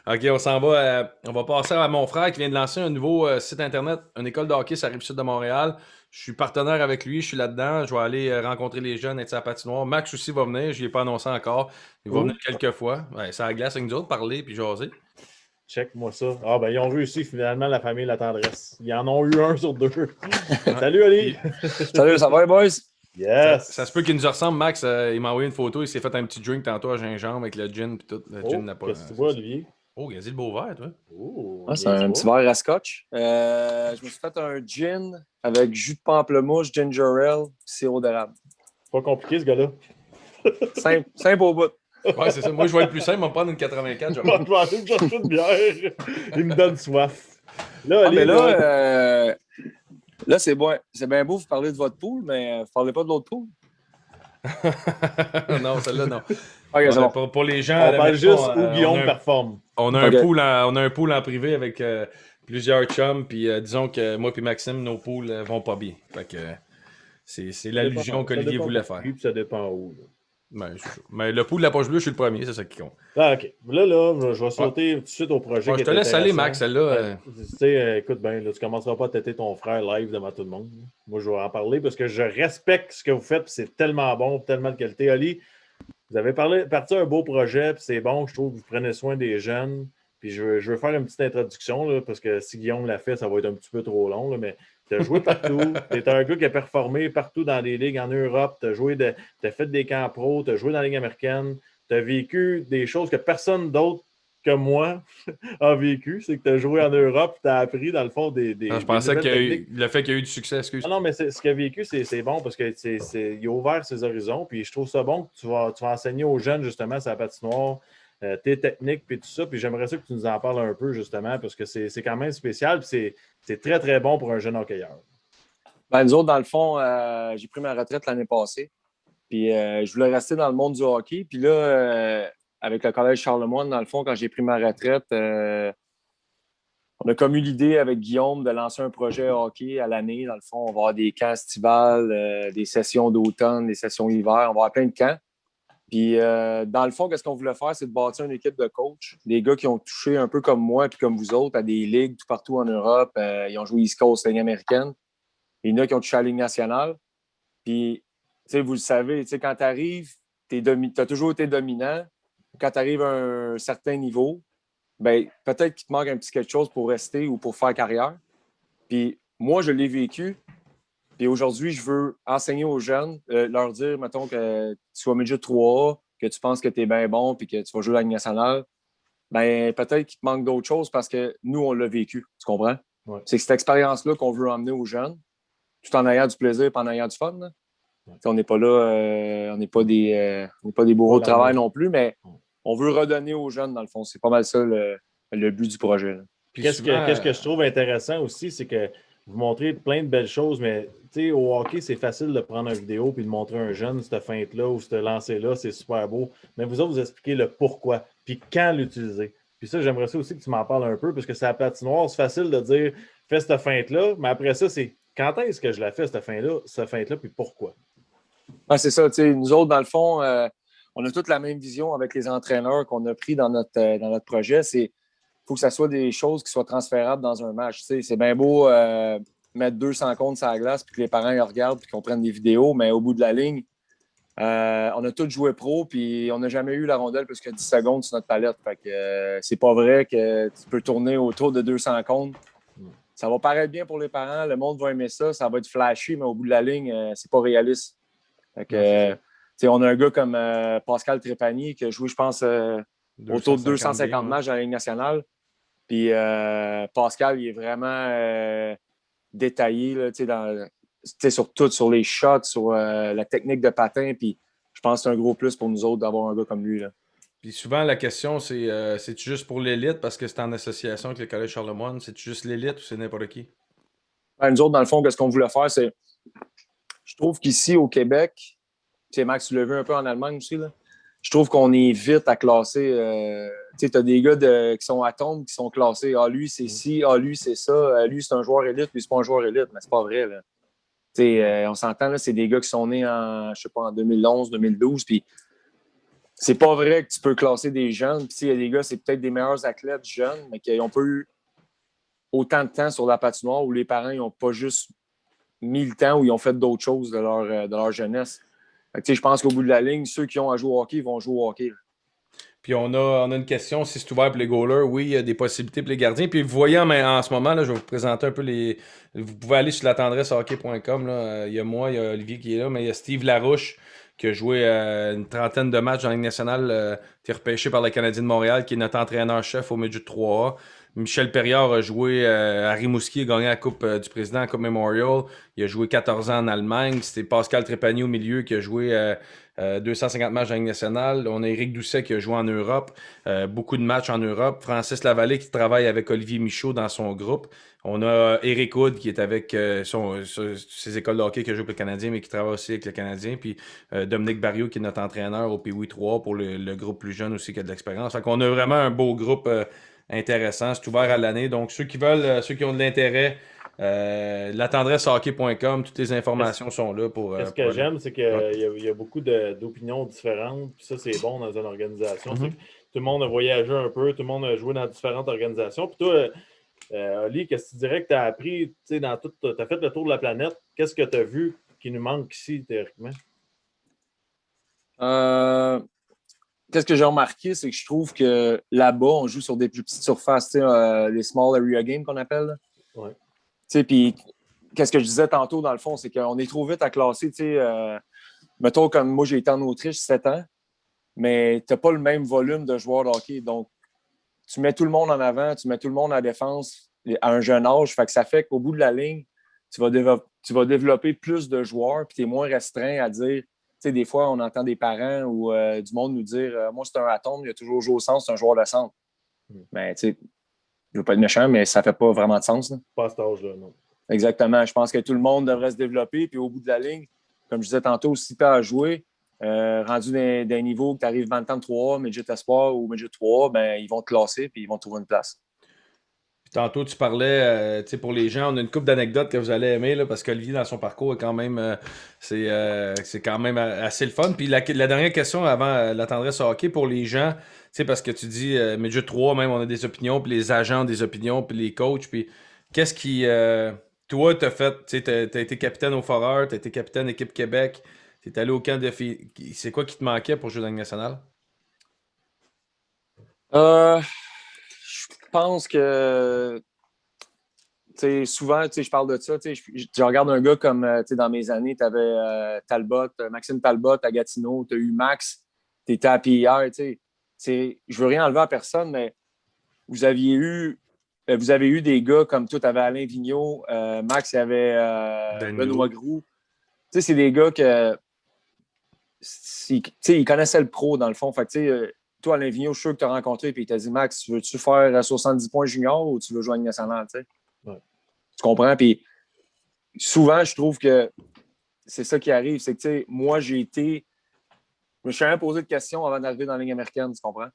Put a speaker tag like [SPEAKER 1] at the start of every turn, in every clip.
[SPEAKER 1] OK, on s'en va. On va passer à mon frère qui vient de lancer un nouveau site internet, une école de hockey sur la Rive-Sud de Montréal. Je suis partenaire avec lui, je suis là-dedans. Je vais aller rencontrer les jeunes, être sur la patinoire. Max aussi va venir, je ne l'ai pas annoncé encore. Il va venir
[SPEAKER 2] Cool.
[SPEAKER 1] quelques fois. Ouais, ça glace avec nous autres, parler puis jaser.
[SPEAKER 2] Check-moi ça. Ah, ben, ils ont réussi finalement la famille La Tendresse. Ils en ont eu un sur deux.
[SPEAKER 1] Ouais.
[SPEAKER 2] Salut, Ali.
[SPEAKER 1] Puis,
[SPEAKER 3] Salut, ça va, les boys?
[SPEAKER 1] ça se peut
[SPEAKER 2] Yes.
[SPEAKER 1] qu'il nous ressemble, Max. Il m'a envoyé une photo, il s'est fait un petit drink tantôt à gingembre avec le gin puis tout. Le gin
[SPEAKER 2] Oh,
[SPEAKER 1] n'a pas.
[SPEAKER 2] qu'est-ce que tu
[SPEAKER 1] C'est
[SPEAKER 2] vois,
[SPEAKER 1] ça.
[SPEAKER 2] Olivier?
[SPEAKER 1] Oh, il a dit le beau verre, toi.
[SPEAKER 2] Oh,
[SPEAKER 3] Ah, c'est
[SPEAKER 2] niaise
[SPEAKER 3] un petit
[SPEAKER 2] pas.
[SPEAKER 3] verre à scotch. Je me suis fait un gin avec jus de pamplemousse, ginger ale, sirop d'érable.
[SPEAKER 2] Pas compliqué, ce gars-là.
[SPEAKER 3] Simple, simple au bout.
[SPEAKER 1] Ouais, c'est ça. Moi, je vais être plus simple, on va me prendre une 84.
[SPEAKER 2] Je vais aller me chercher une bière. Il me donne soif. Là,
[SPEAKER 3] Ah,
[SPEAKER 2] Ali,
[SPEAKER 3] mais
[SPEAKER 2] là,
[SPEAKER 3] là c'est bon. C'est bien beau, vous parlez de votre pool, mais vous parlez pas de l'autre pool.
[SPEAKER 1] Non, celle-là, non.
[SPEAKER 3] Ok, c'est bon.
[SPEAKER 1] Pour les gens à
[SPEAKER 2] on
[SPEAKER 1] la
[SPEAKER 2] parle
[SPEAKER 1] maison,
[SPEAKER 2] juste où Guillaume performe.
[SPEAKER 1] on a un
[SPEAKER 3] Ok.
[SPEAKER 1] pool on a un pool en privé avec plusieurs chums, puis disons que moi et Maxime, nos pools vont pas bien. Fait que c'est l'allusion
[SPEAKER 2] Ça
[SPEAKER 1] qu'Olivier
[SPEAKER 2] dépend
[SPEAKER 1] voulait
[SPEAKER 2] pour qui,
[SPEAKER 1] faire.
[SPEAKER 2] puis ça dépend où. Là.
[SPEAKER 1] Mais le pool de la poche bleue, je suis le premier, c'est ça qui compte.
[SPEAKER 2] Ah, OK. Là, je vais
[SPEAKER 1] Ouais.
[SPEAKER 2] sauter tout de suite au projet
[SPEAKER 1] Ouais,
[SPEAKER 2] qui
[SPEAKER 1] je te
[SPEAKER 2] est
[SPEAKER 1] laisse aller, Max,
[SPEAKER 2] intéressant.
[SPEAKER 1] celle-là.
[SPEAKER 2] Tu sais, écoute bien, là, tu commenceras pas à têter ton frère live devant tout le monde. Moi, je vais en parler parce que je respecte ce que vous faites, puis c'est tellement bon, tellement de qualité. Ali, vous avez parti d'un beau projet, puis c'est bon, je trouve que vous prenez soin des jeunes. Puis je veux faire une petite introduction, là, parce que si Guillaume l'a fait, ça va être un petit peu trop long, là, mais tu as joué partout. Tu es un gars qui a performé partout dans les ligues en Europe. Tu as fait des camps pro, tu as joué dans la Ligue américaine. Tu as vécu des choses que personne d'autre que moi a vécu. C'est que tu as joué en Europe, tu as appris, dans le fond,
[SPEAKER 1] Non, je
[SPEAKER 2] des
[SPEAKER 1] pensais
[SPEAKER 2] nouvelles
[SPEAKER 1] que
[SPEAKER 2] techniques.
[SPEAKER 1] le fait qu'il y a eu du succès, excuse.
[SPEAKER 2] Ah non, mais ce qu'il a vécu, c'est bon parce qu'il a ouvert ses horizons. Puis je trouve ça bon que tu vas enseigner aux jeunes, justement, sur la patinoire, tes techniques, puis tout ça. Puis j'aimerais ça que tu nous en parles un peu, justement, parce que c'est quand même spécial. Puis c'est très, très bon pour un jeune hockeyeur.
[SPEAKER 3] Ben, nous autres, dans le fond, j'ai pris ma retraite l'année passée. Puis je voulais rester dans le monde du hockey. Puis là, avec le Collège Charlemagne, dans le fond, quand j'ai pris ma retraite, on a comme eu l'idée avec Guillaume de lancer un projet hockey à l'année. Dans le fond, on va avoir des camps estivales, des sessions d'automne, des sessions hiver. On va avoir plein de camps. Puis, dans le fond, qu'est-ce qu'on voulait faire, c'est de bâtir une équipe de coachs. Des gars qui ont touché un peu comme moi puis comme vous autres à des ligues tout partout en Europe. Ils ont joué East Coast, Ligue américaine. Il y en a qui ont touché à la Ligue nationale. Puis, vous le savez, quand tu arrives, tu as toujours été dominant. Quand tu arrives à un certain niveau, ben, peut-être qu'il te manque un petit quelque chose pour rester ou pour faire carrière. Puis, moi, je l'ai vécu. Puis aujourd'hui, je veux enseigner aux jeunes, leur dire, mettons, que tu sois midget 3A, que tu penses que tu es bien bon puis que tu vas jouer à la Ligue nationale. Ben, peut-être qu'il te manque d'autres choses parce que nous, on l'a vécu. Tu comprends?
[SPEAKER 2] Ouais.
[SPEAKER 3] C'est cette expérience-là qu'on veut emmener aux jeunes, tout en ayant du plaisir et en ayant du fun. Là. On n'est pas là, on n'est pas des bourreaux de travail non plus, mais on veut redonner aux jeunes, dans le fond. C'est pas mal ça le but du projet. Là.
[SPEAKER 1] Puis
[SPEAKER 2] Qu'est-ce
[SPEAKER 1] souvent,
[SPEAKER 2] que je trouve intéressant aussi, c'est que vous montrez plein de belles choses, mais au hockey, c'est facile de prendre une vidéo puis de montrer un jeune, cette feinte-là ou ce lancer-là, c'est super beau. Mais vous autres, vous expliquez le pourquoi, puis quand l'utiliser. Puis ça, j'aimerais ça aussi que tu m'en parles un peu, parce que c'est la patinoire, c'est facile de dire fais cette feinte-là, mais après ça, c'est quand est-ce que je la fais, cette feinte-là, puis pourquoi?
[SPEAKER 3] Ah, c'est ça. Nous autres, dans le fond, on a toute la même vision avec les entraîneurs qu'on a pris dans notre projet. Il faut que ça soit des choses qui soient transférables dans un match. C'est bien beau mettre 200 comptes sur la glace puis que les parents ils regardent puis qu'on prenne des vidéos, mais au bout de la ligne, on a tous joué pro puis on n'a jamais eu la rondelle plus que 10 secondes sur notre palette. Fait que c'est pas vrai que tu peux tourner autour de 200 comptes. Ça va paraître bien pour les parents, le monde va aimer ça, ça va être flashy, mais au bout de la ligne, c'est pas réaliste. Fait que, on a un gars comme Pascal Trépanier qui a joué, je pense, autour de 250 matchs dans la Ligue nationale. Puis Pascal, il est vraiment détaillé là, sur tout, sur les shots, sur la technique de patin. Puis je pense que c'est un gros plus pour nous autres d'avoir un gars comme lui. Là.
[SPEAKER 1] Puis souvent, la question, c'est juste pour l'élite parce que c'est en association avec le Collège Charlemagne? C'est juste l'élite ou c'est n'importe qui?
[SPEAKER 3] Ben, nous autres, dans le fond, ce qu'on voulait faire, c'est. Je trouve qu'ici, au Québec, Max, tu l'as vu un peu en Allemagne aussi, là. Je trouve qu'on est vite à classer. Tu as des gars qui sont atomes qui sont classés. Ah, lui, c'est ci. Ah, lui, c'est ça. Lui, c'est un joueur élite. Lui, c'est pas un joueur élite. Mais c'est pas vrai. Là. On s'entend, là, c'est des gars qui sont nés en 2011, 2012. Puis c'est pas vrai que tu peux classer des jeunes. Puis, il y a des gars, c'est peut-être des meilleurs athlètes jeunes, mais qui n'ont pas eu autant de temps sur la patinoire où les parents n'ont pas juste mis le temps, où ils ont fait d'autres choses de leur jeunesse. Fait que, je pense qu'au bout de la ligne, ceux qui ont à jouer au hockey vont jouer au hockey.
[SPEAKER 1] Puis on a une question, si c'est ouvert pour les goalers, oui, il y a des possibilités pour les gardiens. Puis vous voyez en ce moment, là, je vais vous présenter un peu les. Vous pouvez aller sur latendressehockey.com. Il y a moi, il y a Olivier qui est là, mais il y a Steve Larouche qui a joué une trentaine de matchs dans la Ligue nationale, qui est repêché par le Canadien de Montréal, qui est notre entraîneur-chef au midget 3A. Michel Perriard a joué à Rimouski, il a gagné la Coupe du Président, la Coupe Memorial. Il a joué 14 ans en Allemagne. C'était Pascal Trépanier au milieu qui a joué 250 matchs dans la Ligue nationale. On a Éric Doucet qui a joué en Europe. Beaucoup de matchs en Europe. Francis Lavallée qui travaille avec Olivier Michaud dans son groupe. On a Éric Hood qui est avec ses écoles de hockey qui a joué pour le Canadien, mais qui travaille aussi avec le Canadien. Puis Dominique Barriot qui est notre entraîneur au Pee-Wee 3 pour le groupe plus jeune aussi qui a de l'expérience. Fait qu'on a vraiment un beau groupe intéressant. C'est ouvert à l'année. Donc ceux qui veulent, ceux qui ont de l'intérêt, latendressehockey.com, toutes les informations sont là pour.
[SPEAKER 2] Ce que j'aime, c'est qu'il y a beaucoup d'opinions différentes. Puis ça, c'est bon dans une organisation.
[SPEAKER 1] Mm-hmm.
[SPEAKER 2] Tout le monde a voyagé un peu, tout le monde a joué dans différentes organisations. Puis toi, Oli, qu'est-ce que tu dirais que tu as appris dans tout. Tu as fait le tour de la planète. Qu'est-ce que tu as vu qui nous manque ici, théoriquement?
[SPEAKER 3] Qu'est-ce que j'ai remarqué, c'est que je trouve que là-bas, on joue sur des plus petites surfaces, les small area games qu'on appelle.
[SPEAKER 2] Oui.
[SPEAKER 3] Puis, qu'est-ce que je disais tantôt, dans le fond, c'est qu'on est trop vite à classer. Mettons, comme moi, j'ai été en Autriche 7 ans, mais tu n'as pas le même volume de joueurs de hockey. Donc, tu mets tout le monde en avant, tu mets tout le monde en défense à un jeune âge. Fait que ça fait qu'au bout de la ligne, tu vas développer plus de joueurs, puis tu es moins restreint à dire. Des fois, on entend des parents ou du monde nous dire moi, c'est un atome, il a toujours joué au centre, c'est un joueur de centre. Mais je ne veux pas être méchant, mais ça ne fait pas vraiment de sens. Là.
[SPEAKER 2] Pas à cet âge-là, non.
[SPEAKER 3] Exactement. Je pense que tout le monde devrait se développer. Puis au bout de la ligne, comme je disais tantôt, si tu as à jouer, rendu d'un niveau que tu arrives Bantam 3, Midget Espoir ou Midget 3, ben, ils vont te classer puis ils vont te trouver une place.
[SPEAKER 1] Puis tantôt, tu parlais, pour les gens, on a une couple d'anecdotes que vous allez aimer, là, parce qu'Olivier, dans son parcours, est quand même, c'est quand même assez le fun. Puis la dernière question avant la tendresse au hockey pour les gens, parce que tu dis, Midget 3, même, on a des opinions, puis les agents ont des opinions, puis les coachs, puis qu'est-ce qui, toi, t'as fait, t'as été capitaine au Foreur, t'as été capitaine équipe Québec, t'es allé au camp de filles. C'est quoi qui te manquait pour jouer dans la Ligue nationale?
[SPEAKER 3] Je pense que souvent, je parle de ça. Je regarde un gars comme dans mes années, tu avais Talbot, Maxime Talbot à Gatineau, tu as eu Max, tu étais à PIR. Je ne veux rien enlever à personne, mais vous avez eu des gars comme toi, tu avais Alain Vigneault, Max, il y avait Benoît Groux. C'est des gars que ils connaissaient le pro dans le fond. Fait que, toi, Alain Vigneault, je suis sûr que tu as rencontré et il t'a dit Max, veux-tu faire 70 points junior ou tu veux jouer à Ligue nationale?
[SPEAKER 2] Ouais.
[SPEAKER 3] Tu comprends? Puis souvent, je trouve que c'est ça qui arrive. C'est que moi, je me suis jamais posé de questions avant d'arriver dans la Ligue américaine, tu comprends?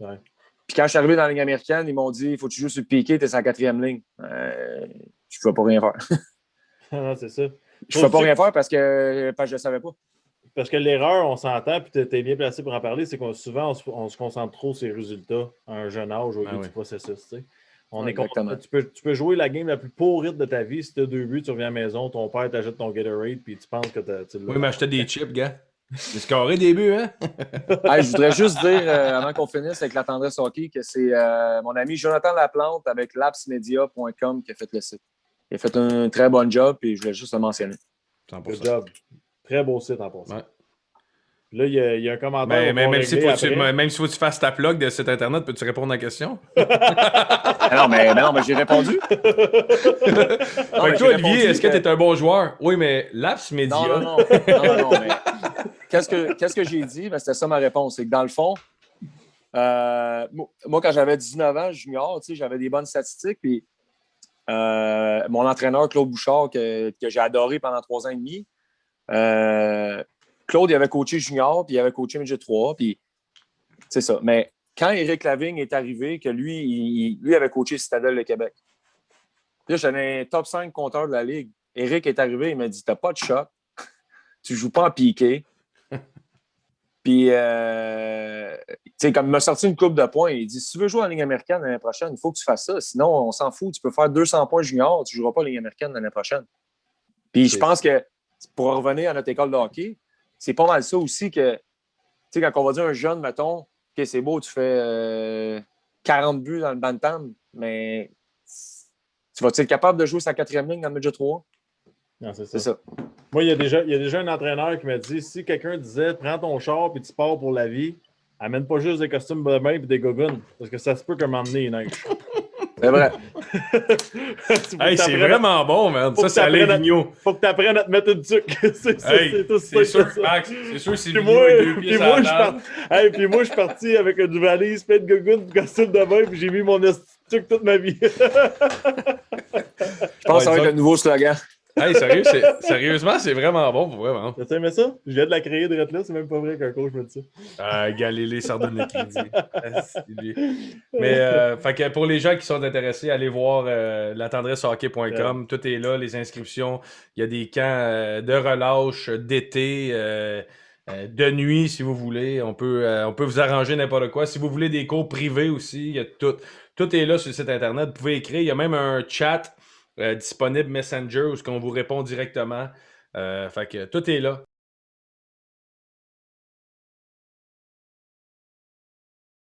[SPEAKER 2] Ouais.
[SPEAKER 3] Puis quand je suis arrivé dans la Ligue américaine, ils m'ont dit il faut que tu joues sur le piqué, tu es sur la 4e ligne. Je ne peux pas rien faire.
[SPEAKER 2] Non, c'est ça.
[SPEAKER 3] Je ne peux pas rien faire parce que je ne savais pas.
[SPEAKER 2] Parce que l'erreur, on s'entend, puis tu es bien placé pour en parler, c'est qu'on souvent, on se concentre trop sur les résultats à un jeune âge au lieu du processus. Tu peux jouer la game la plus pourrite de ta vie. Si tu as 2 buts, tu reviens à la maison, ton père t'achète ton Gatorade, puis tu penses que tu l'as.
[SPEAKER 1] Oui, mais acheter des chips, gars. J'ai scoré des buts, hein?
[SPEAKER 3] Je voudrais juste dire, avant qu'on finisse avec la tendresse hockey, que c'est mon ami Jonathan Laplante avec lapsmedia.com qui a fait le site. Il a fait un très bon job, et je voulais juste le mentionner.
[SPEAKER 2] 100%. Good job. Très beau site en passant.
[SPEAKER 1] Ouais.
[SPEAKER 2] Là, il y a un commentaire.
[SPEAKER 1] Mais même s'il faut que tu fasses ta plug de site internet, peux-tu répondre à la question?
[SPEAKER 3] non, mais j'ai répondu.
[SPEAKER 1] Fait que toi, Olivier, est-ce que tu es un bon joueur? Oui, mais Laps Media.
[SPEAKER 3] Non, mais qu'est-ce que j'ai dit? Ben, c'était ça ma réponse. C'est que dans le fond, moi, quand j'avais 19 ans, junior, j'avais des bonnes statistiques. Puis mon entraîneur, Claude Bouchard, que j'ai adoré pendant 3 ans et demi, Claude, il avait coaché junior, puis il avait coaché midget 3, puis c'est ça. Mais quand Éric Lavigne est arrivé, que lui avait coaché Citadelle de Québec, là, j'avais un top 5 compteur de la Ligue. Éric est arrivé, il m'a dit « T'as pas de shot, tu joues pas en piqué. » Puis, comme il m'a sorti une coupe de points, il dit si tu veux jouer en Ligue américaine l'année prochaine, il faut que tu fasses ça. Sinon, on s'en fout. Tu peux faire 200 points junior, tu ne joueras pas en Ligue américaine l'année prochaine. Puis, je pense que pour revenir à notre école de hockey, c'est pas mal ça aussi que, quand on va dire un jeune, mettons, OK, c'est beau, tu fais 40 buts dans le bantam, mais tu vas-tu être capable de jouer sa 4e ligne dans le midget 3?
[SPEAKER 2] Non, c'est
[SPEAKER 3] C'est ça.
[SPEAKER 2] Moi, il y a déjà un entraîneur qui m'a dit si quelqu'un disait prends ton char et tu pars pour la vie, amène pas juste des costumes de bain et des gogoons, parce que ça se peut qu'à un moment donné, il neige.
[SPEAKER 3] C'est vrai.
[SPEAKER 1] Hey, c'est vraiment bon, man. Ça allait Vigneault.
[SPEAKER 2] Faut que tu apprennes à te mettre une tuque. C'est tout ça.
[SPEAKER 1] C'est sûr, Max. C'est sûr, c'est
[SPEAKER 2] Puis
[SPEAKER 1] Vigneault
[SPEAKER 2] moi,
[SPEAKER 1] et 2 pieds sur la table.
[SPEAKER 2] puis moi, je suis parti avec une valise, plein de gogoons, de costume de bain, puis j'ai mis mon tuque toute ma vie.
[SPEAKER 3] Je pense que ça va être le nouveau slogan.
[SPEAKER 1] Hey, sérieusement, c'est vraiment bon pour vrai, vraiment.
[SPEAKER 2] T'as aimé ça? Je viens de la créer de là, c'est même pas vrai qu'un coach me dit ça.
[SPEAKER 1] Galilée sort de crédit. Mais fait que pour les gens qui sont intéressés, allez voir latendressehockey.com. Tout est là, les inscriptions. Il y a des camps de relâche d'été, de nuit, si vous voulez. On peut vous arranger n'importe quoi. Si vous voulez des cours privés aussi, il y a tout. Tout est là sur le site Internet. Vous pouvez écrire. Il y a même un chat disponible Messenger où on vous répond directement. Fait que tout est là.